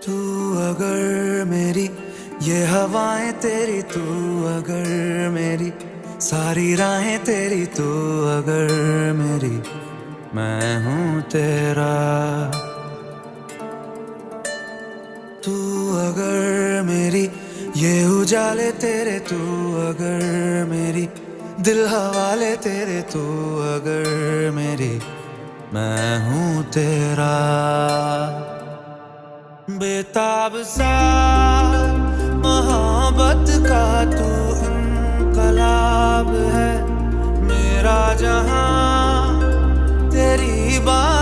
तू अगर मेरी ये हवाएं तेरी, तू अगर मेरी सारी राहें तेरी, तू अगर मेरी मैं हूँ तेरा। तू अगर मेरी ये उजाले तेरे, तू अगर मेरी दिल हवाले तेरे, तू अगर मेरी मैं हूँ तेरा। बेताब सा मोहब्बत का तू इनकलाब है, मेरा जहां तेरी बात